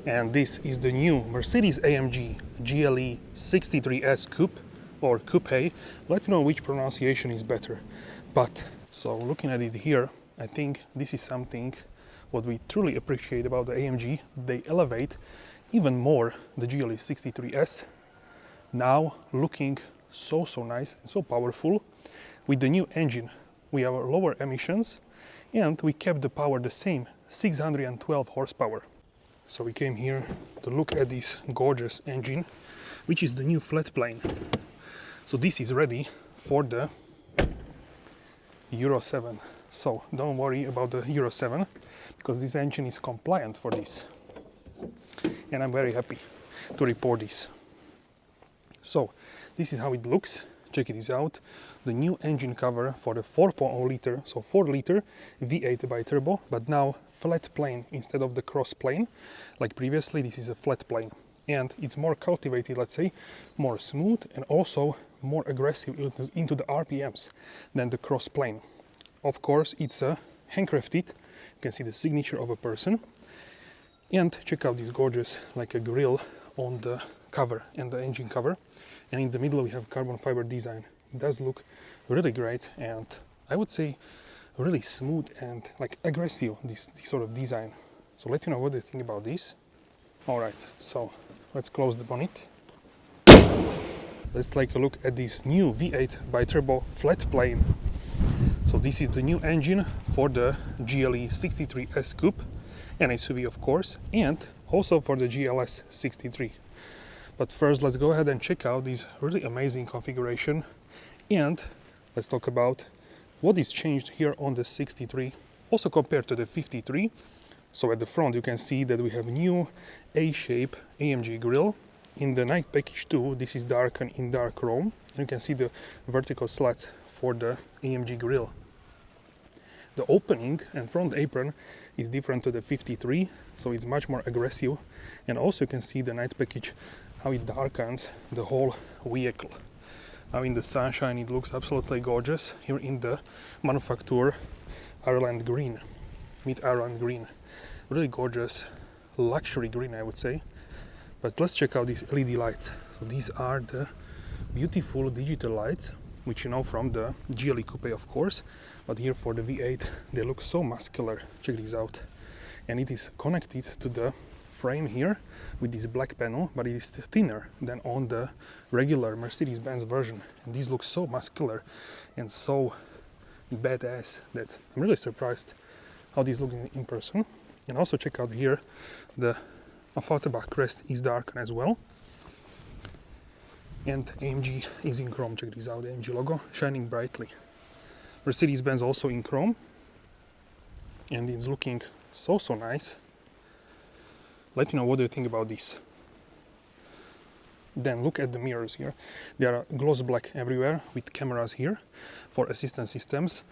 And this is the new Mercedes-AMG GLE 63 S Coupe or Coupe. Let me know which pronunciation is better. But so looking at it here, I think this is something what we truly appreciate about the AMG. They elevate even more the GLE 63S, now looking so nice and so powerful. With the new engine we have lower emissions and we kept the power the same, 612 horsepower. So we came here to look at this gorgeous engine, which is the new flat plane. So this is ready for the Euro 7. So don't worry about the Euro 7 because this engine is compliant for this. And I'm very happy to report this. So this is how it looks. Check this out. The new engine cover for the 4.0 liter, so 4 liter V8 bi-turbo, but now flat plane instead of the cross plane. Like previously, this is a flat plane. And it's more cultivated, let's say, more smooth and also more aggressive into the RPMs than the cross plane. Of course, it's handcrafted. You can see the signature of a person. And check out this gorgeous, like a grille on the cover and the engine cover. And in the middle we have carbon fiber design. It does look really great and I would say really smooth and like aggressive, this sort of design. So let you know what you think about this. Alright, so let's close the bonnet. Let's take a look at this new V8 bi-turbo flat plane. So this is the new engine for the GLE 63 S Coupe, an SUV of course, and also for the GLS 63. But first let's go ahead and check out this really amazing configuration and let's talk about what is changed here on the 63 also compared to the 53. So at the front you can see that we have new A-shape AMG grille. In the night package 2 this is darkened in dark chrome and you can see the vertical slats for the AMG grille. The opening and front apron is different to the 53, so it's much more aggressive, and also you can see the night package how it darkens the whole vehicle. Now in the sunshine it looks absolutely gorgeous here in the manufacture Ireland green, mid Ireland green. Really gorgeous luxury green I would say. But let's check out these LED lights. So these are the beautiful digital lights which you know from the GLE Coupe of course, but here for the V8 they look so muscular. Check this out. And it is connected to the frame here with this black panel, but it is thinner than on the regular Mercedes-Benz version. And these look so muscular and so badass that I'm really surprised how these look in person. And also check out here the Affalterbach crest is darkened as well. And AMG is in chrome. Check this out, the AMG logo shining brightly. Mercedes-Benz also in chrome and it's looking so nice. Let me know what do you think about this. Then look at the mirrors here. They are gloss black everywhere with cameras here for assistance systems.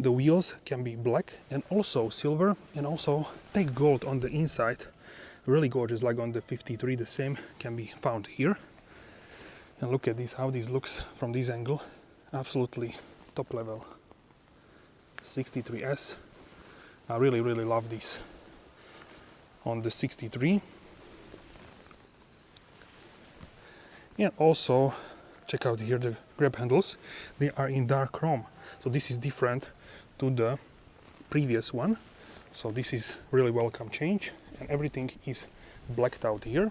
The wheels can be black and also silver and also take gold on the inside. Really gorgeous, like on the 53, the same can be found here. And look at this, how this looks from this angle. Absolutely top level. 63S. I really love this. On the 63. And also check out here the grab handles. They are in dark chrome. So this is different to the previous one. So this is really welcome change and everything is blacked out here.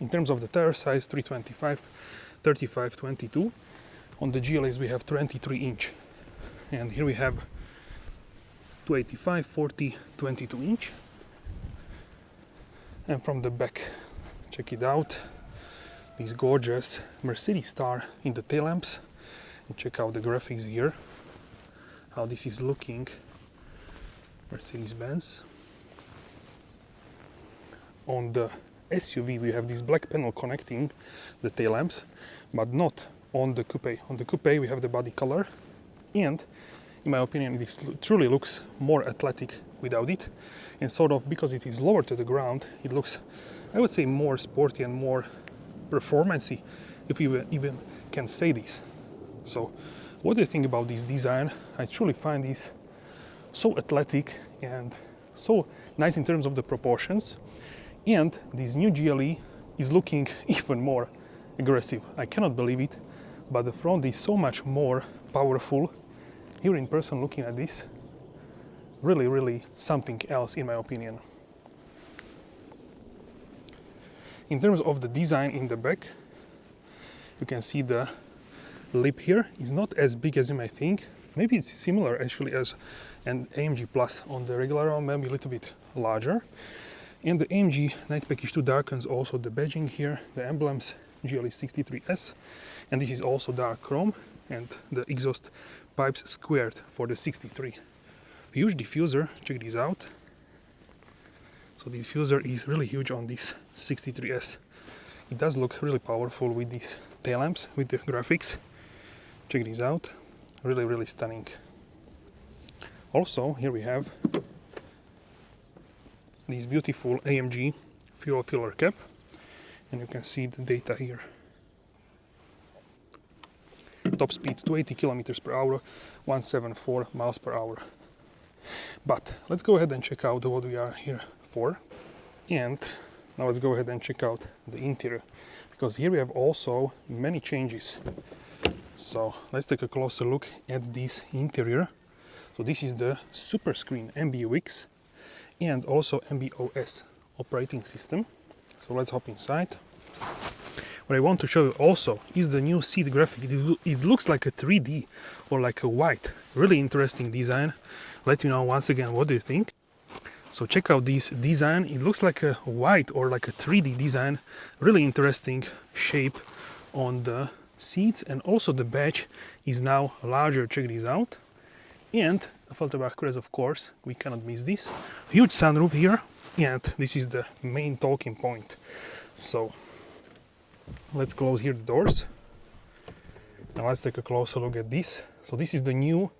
In terms of the tire size, 325, 35, 22. On the GLS we have 23 inch. And here we have 285, 40, 22 inch. And from the back, check it out. This gorgeous Mercedes star in the tail lamps. And check out the graphics here. How this is looking. Mercedes-Benz. On the SUV we have this black panel connecting the tail lamps, but not on the coupe. On the coupe we have the body color, and in my opinion it truly looks more athletic without it, and sort of because it is lower to the ground it looks, I would say, more sporty and more performancy, if you even can say this. So what do you think about this design? I truly find this so athletic and so nice in terms of the proportions. And this new GLE is looking even more aggressive. I cannot believe it, but the front is so much more powerful. Here in person looking at this, really something else in my opinion. In terms of the design in the back, you can see the lip here is not as big as you might think. Maybe it's similar actually as an AMG Plus on the regular one, maybe a little bit larger. And the AMG Night Package 2 darkens also the badging here, the emblems GLE 63S, and this is also dark chrome, and the exhaust pipes squared for the 63. Huge diffuser, check this out. So the diffuser is really huge on this 63S. It does look really powerful with these tail lamps, with the graphics. Check this out, really stunning. Also, here we have this beautiful AMG fuel filler cap, and you can see the data here. Top speed 280 kilometers per hour, 174 miles per hour. But let's go ahead and check out what we are here for. And now let's go ahead and check out the interior, because here we have also many changes. So let's take a closer look at this interior. So this is the Superscreen MBUX and also MBUX operating system. So let's hop inside. What I want to show you also is the new seat graphic. It looks like a 3D or like a white. Really interesting design. Let me know once again, what do you think? So check out this design. It looks like a white or like a 3D design. Really interesting shape on the seats, and also the badge is now larger. Check this out. And a Falterbach press, of course, we cannot miss this. Huge sunroof here, and this is the main talking point. So let's close here the doors. Now let's take a closer look at this. So this is the new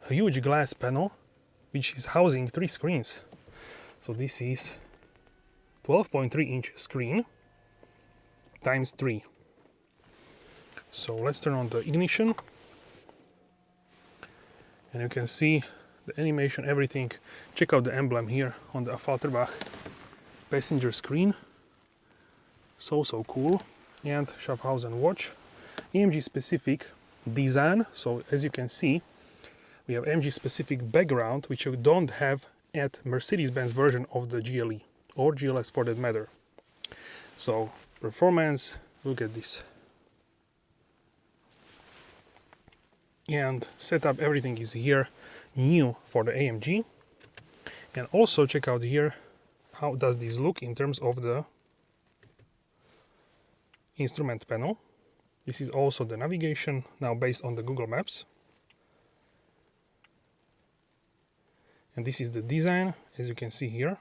huge glass panel, which is housing 3 screens. So this is 12.3 inch screen times 3. So let's turn on the ignition, and you can see the animation, everything. Check out the emblem here on the Falterbach passenger screen. So cool. And Schaffhausen watch. AMG specific design. So as you can see, we have AMG specific background, which you don't have at Mercedes-Benz version of the GLE or GLS for that matter. So performance, look at this. And setup, everything is here new for the AMG. And also check out here how does this look in terms of the instrument panel. This is also the navigation now based on the Google Maps. And this is the design, as you can see here.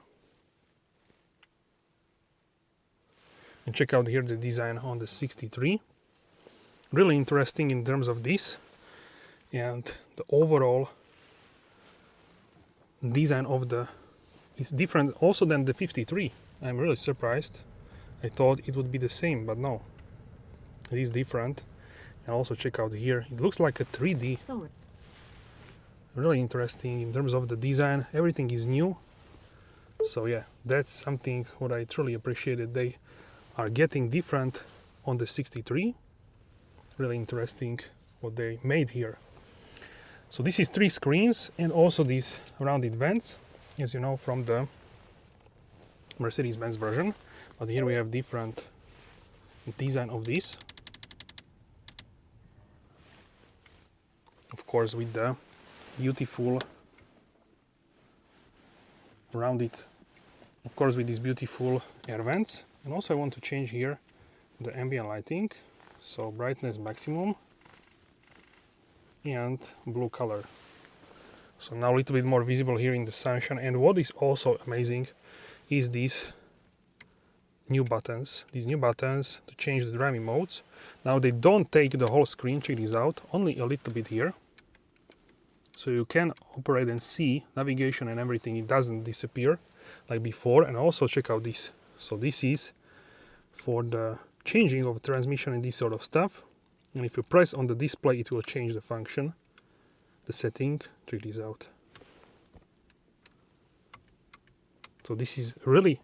And check out here the design on the 63. Really interesting in terms of this. And the overall design of the is different also than the 53. I'm really surprised. I thought it would be the same, but no, it is different. And also check out here, it looks like a 3D. Really interesting in terms of the design. Everything is new. So yeah, that's something what I truly appreciated. They are getting different on the 63. Really interesting what they made here. So this is 3 screens and also these rounded vents, as you know from the Mercedes-Benz version. But here we have different design of this. Of course with the beautiful rounded, of course with these beautiful air vents. And also I want to change here the ambient lighting. So brightness maximum. And blue color. So now a little bit more visible here in the sunshine. And what is also amazing is these new buttons. These new buttons to change the driving modes. Now they don't take the whole screen, check this out, only a little bit here. So you can operate and see navigation and everything. It doesn't disappear like before. And also check out this. So this is for the changing of transmission and this sort of stuff. And if you press on the display, it will change the function, the setting. Check this out. So this is really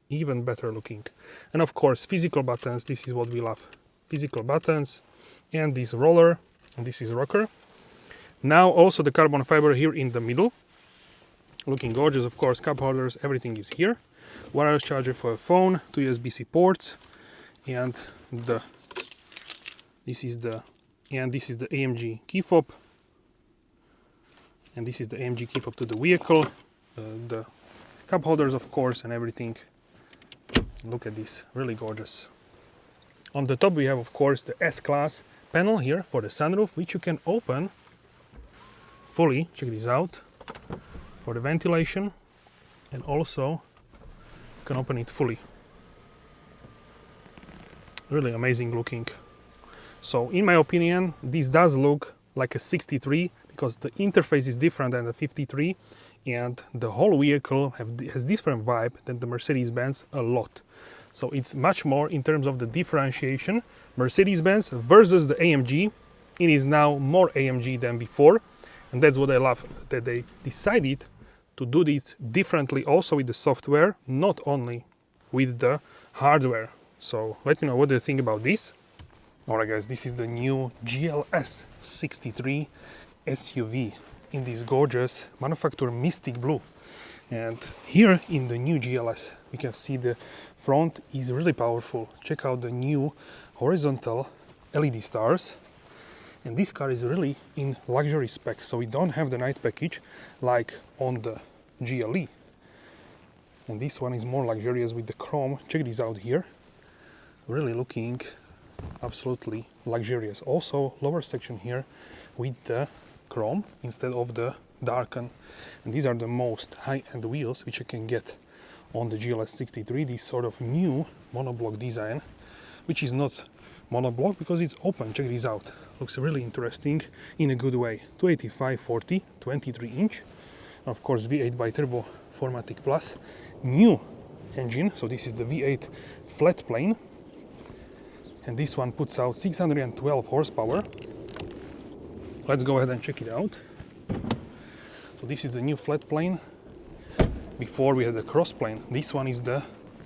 even better looking. And of course, physical buttons, this is what we love. Physical buttons, and this roller, and this is rocker. Now also the carbon fiber here in the middle, looking gorgeous. Of course, cup holders, everything is here. Wireless charger for a phone, 2 USB-C ports, and this is the AMG key fob, and this is the AMG key fob to the vehicle, the cup holders of course, and everything. Look at this, really gorgeous. On the top we have of course the S-Class panel here for the sunroof, which you can open fully. Check this out, for the ventilation, and also you can open it fully. Really amazing looking. So in my opinion, this does look like a 63 because the interface is different than the 53, and the whole vehicle has different vibe than the Mercedes-Benz a lot. So it's much more in terms of the differentiation. Mercedes-Benz versus the AMG. It is now more AMG than before, and that's what I love, that they decided to do this differently also with the software, not only with the hardware. So let me know what do you think about this. Alright guys, this is the new GLS 63 SUV in this gorgeous manufacturer Mystic Blue. And here in the new GLS we can see the front is really powerful. Check out the new horizontal LED stars. And this car is really in luxury spec, so we don't have the night package like on the GLE. And this one is more luxurious with the chrome. Check this out here. Really looking absolutely luxurious. Also lower section here with the chrome instead of the darken. And these are the most high-end wheels which you can get on the GLS 63. This sort of new monoblock design, which is not monoblock because it's open. Check this out. Looks really interesting in a good way. 285/40, 23-inch. Of course V8 bi-turbo 4MATIC Plus. New engine, so this is the V8 flat plane. And this one puts out 612 horsepower. Let's go ahead and check it out. So this is the new flat plane. Before we had the cross plane. This one is the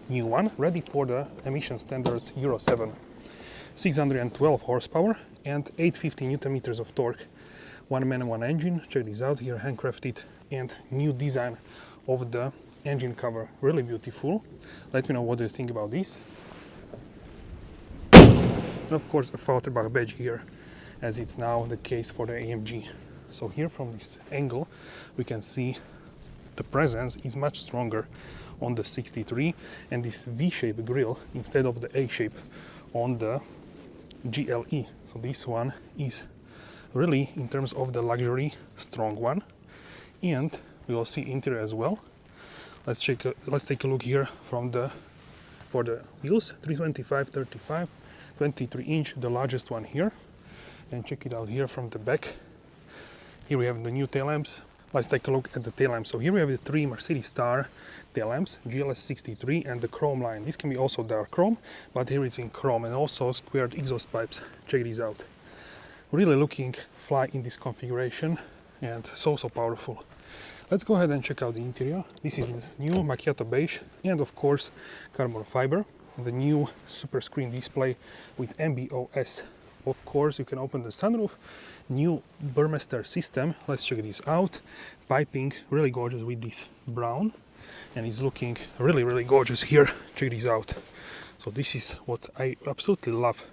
new one, ready for the emission standards Euro 7. 612 horsepower and 850 Newton meters of torque. One man, one engine. Check this out here, handcrafted, and new design of the engine cover. Really beautiful. Let me know what you think about this. And of course a Fauterbach badge here, as it's now the case for the AMG. So here from this angle we can see the presence is much stronger on the 63, and this V-shape grille instead of the A-shape on the GLE. So this one is really, in terms of the luxury, strong one. And we will see interior as well. Let's take a look here for the wheels. 325/35, 23-inch, the largest one here. And check it out here from the back. Here we have the new tail lamps. Let's take a look at the tail lamps. So here we have the 3 Mercedes Star tail lamps, GLS 63, and the chrome line. This can be also dark chrome, but here it's in chrome, and also squared exhaust pipes. Check these out. Really looking fly in this configuration, and so powerful. Let's go ahead and check out the interior. This is the new macchiato beige, and of course carbon fiber. The new Superscreen display with MBUX. Of course, you can open the sunroof. New Burmester system. Let's check this out. Piping, really gorgeous with this brown, and it's looking really gorgeous here. Check this out. So this is what I absolutely love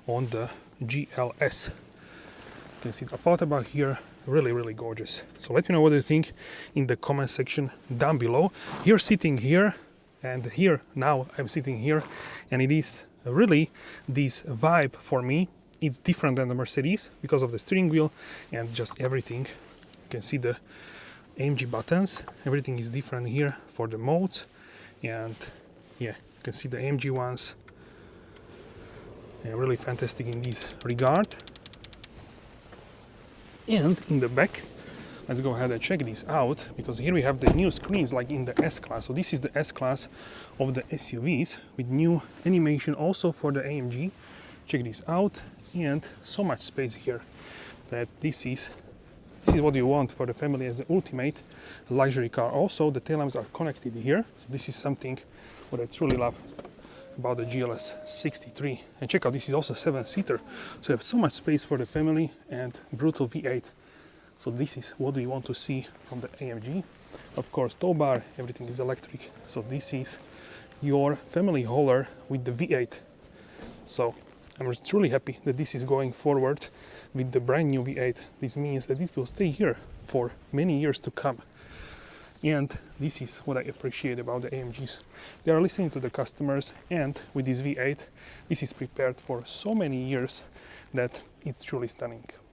on the GLS. You can see the Fauterbach here. Really gorgeous. So let me know what you think in the comment section down below. You're sitting here, and here now I'm sitting here, and it is really this vibe for me. It's different than the Mercedes because of the steering wheel and just everything. You can see the AMG buttons. Everything is different here for the modes, and yeah, you can see the AMG ones. Yeah, really fantastic in this regard. And in the back, let's go ahead and check this out, because here we have the new screens like in the S-Class. So this is the S-Class of the SUVs with new animation also for the AMG. Check this out, and so much space here that this is what you want for the family as the ultimate luxury car. Also the tail lamps are connected here, so this is something what I truly love about the GLS 63. And check out, this is also a 7-seater, so you have so much space for the family, and brutal V8. So this is what we want to see from the AMG. Of course, tow bar, everything is electric. So this is your family hauler with the V8. So I'm truly happy that this is going forward with the brand new V8. This means that it will stay here for many years to come. And this is what I appreciate about the AMGs. They are listening to the customers, and with this V8, this is prepared for so many years that it's truly stunning.